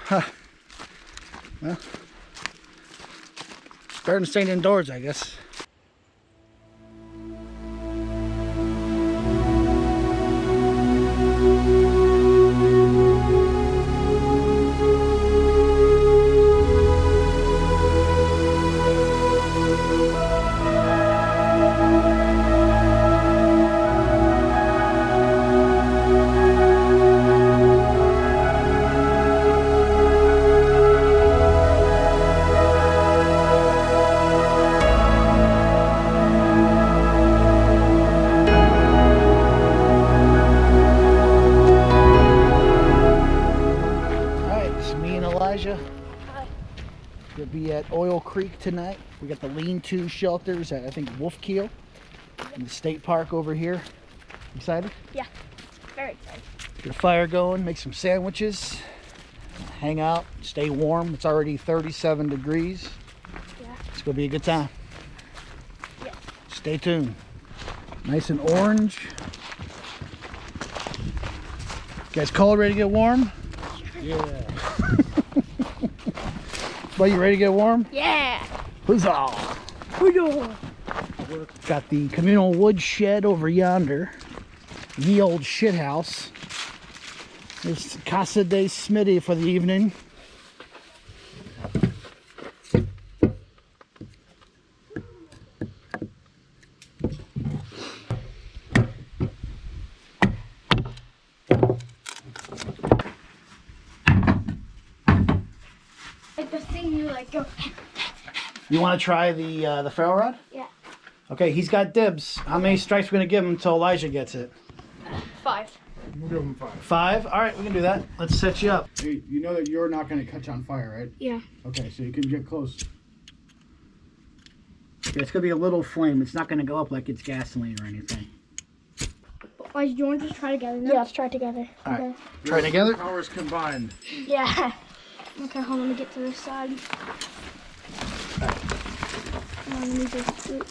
Huh. Well, better than staying indoors, I guess. We'll be at Oil Creek tonight. We got the lean-to shelters at, I think, Wolfkiel in the state park over here. Excited? Yeah, very excited. Get a fire going, make some sandwiches, hang out, stay warm. It's already 37 degrees. Yeah. It's gonna be a good time. Yeah. Stay tuned. Nice and orange. You guys cold, ready to get warm? Yeah. Well, you ready to get warm? Yeah. Huzzah! Huzzah! Got the communal wood shed over yonder. The old shit house. There's Casa de Smitty for the evening. Like the thing you like go. You want to try the ferro rod? Yeah. Okay, he's got dibs. How many strikes are we gonna give him until Elijah gets it? 5. We'll give him 5. 5? All right, we can do that. Let's set you up. Hey, you know that you're not going to catch on fire, right? Yeah. Okay, so you can get close. Okay, it's gonna be a little flame. It's not gonna go up like it's gasoline or anything. Why, do you want to just try together? Yeah, let's try together. All right. Try together. Powers combined. Yeah. Okay, hold on, let me get to this side. Let me just do.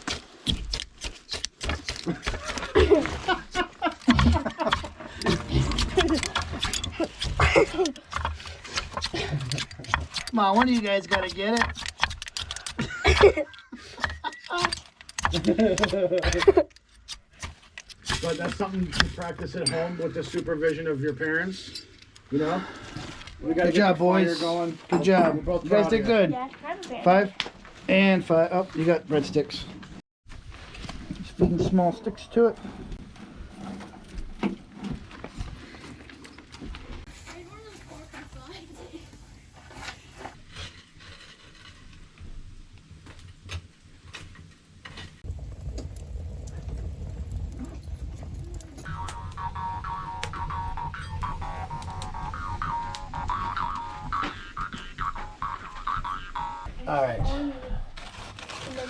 Come on, one of you guys gotta get it. But that's something to practice at home with the supervision of your parents. You know? We gotta Good get job, the fire boys. Going. Good job. We're both You guys proud did of you. good. Yeah, try the 5 and 5. Oh, you got breadsticks. Just feeding small sticks to it. All right.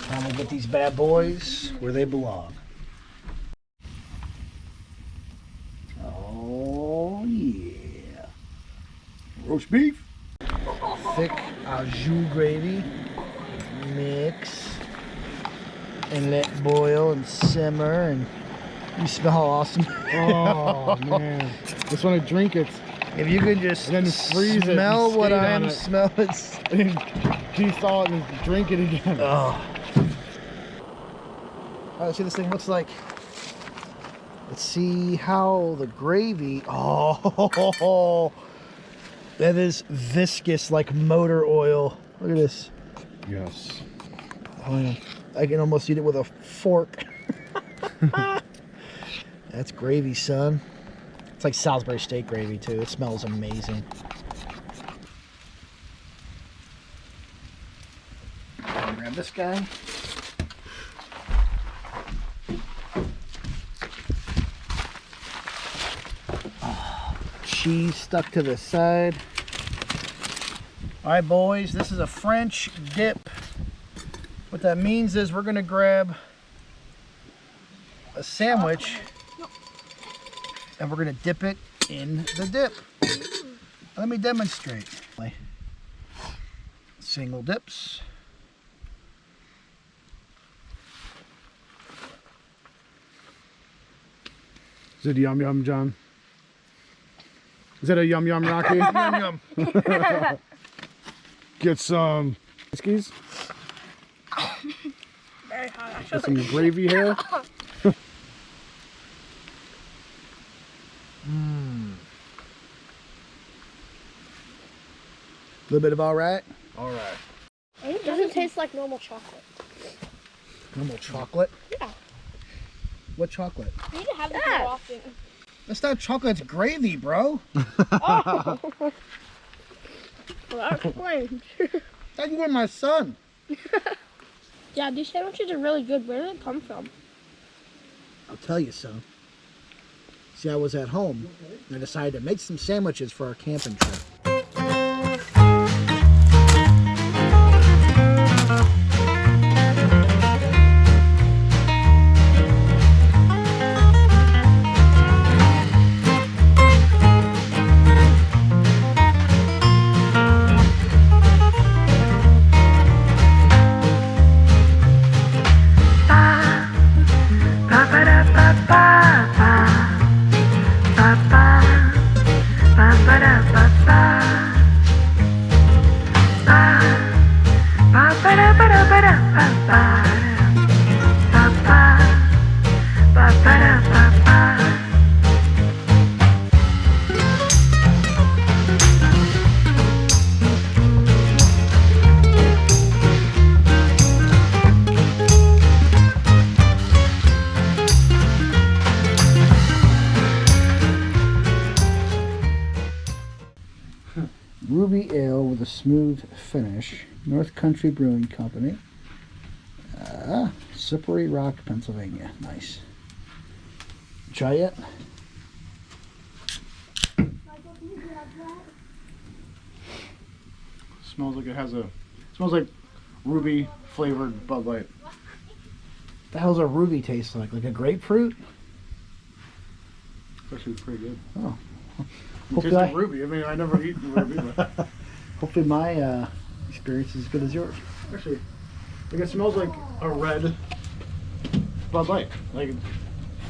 Time to get these bad boys where they belong. Oh, yeah. Roast beef. Thick au jus gravy. Mix. And let boil and simmer. And you smell awesome. Oh, man. Just want to drink it. If you could just And then freeze it and smell what skate on I'm it. smelling. And he saw it and drink it again. Oh. All right, let's see what this thing looks like. Let's see how the gravy. Oh, that is viscous like motor oil. Look at this. Yes. Oh, yeah. I can almost eat it with a fork. That's gravy, son. It's like Salisbury steak gravy too. It smells amazing. Grab this guy. Cheese stuck to the side. All right, boys, this is a French dip. What that means is we're gonna grab a sandwich and we're gonna dip it in the dip. Let me demonstrate. Single dips. Is it yum yum, John? Is that a yum yum, Rocky? Yum yum. Get some skis. Very hot, Get actually. some gravy here. A little bit of all right. All right. It doesn't taste like normal chocolate. Normal chocolate. Yeah. What chocolate? You need to have this more often. That's not chocolate. It's gravy, bro. Oh. Well, that explains. That's you and my son. Yeah, these sandwiches are really good. Where did it come from? I'll tell you so. See, I was at home and I decided to make some sandwiches for our camping trip. Ruby Ale with a smooth finish. North Country Brewing Company. Slippery Rock, Pennsylvania. Nice. Try it? Smells like it has a. Smells like ruby flavored Bud Light. The hell's a ruby taste like? Like a grapefruit? It's actually pretty good. Oh. It Hopefully tastes like ruby. I mean, I never eaten ruby, but Hopefully my experience is as good as yours. actually, like it smells like a red Bud Light. Like,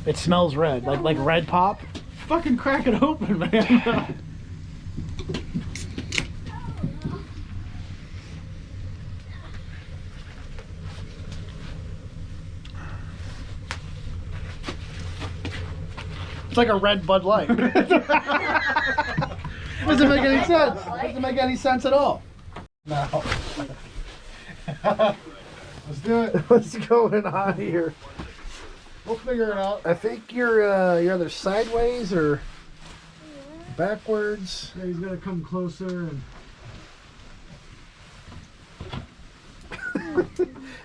It smells red, like red pop. fucking crack it open, man. It's like a red Bud Light. Doesn't make any sense. Doesn't make any sense at all. No. Let's do it. What's going on here? We'll figure it out. I think you're either sideways or backwards. Yeah, he's gonna come closer and.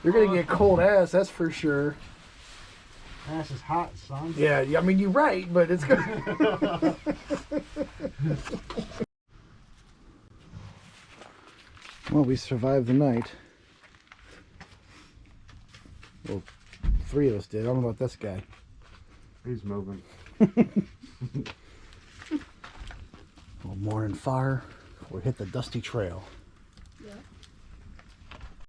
You're gonna get cold ass, that's for sure. Ass is hot, son. Yeah, I mean you're right, but it's good. Well, we survived the night. Well, 3 of us did. I don't know about this guy. He's moving. Well, morning fire. We hit the dusty trail.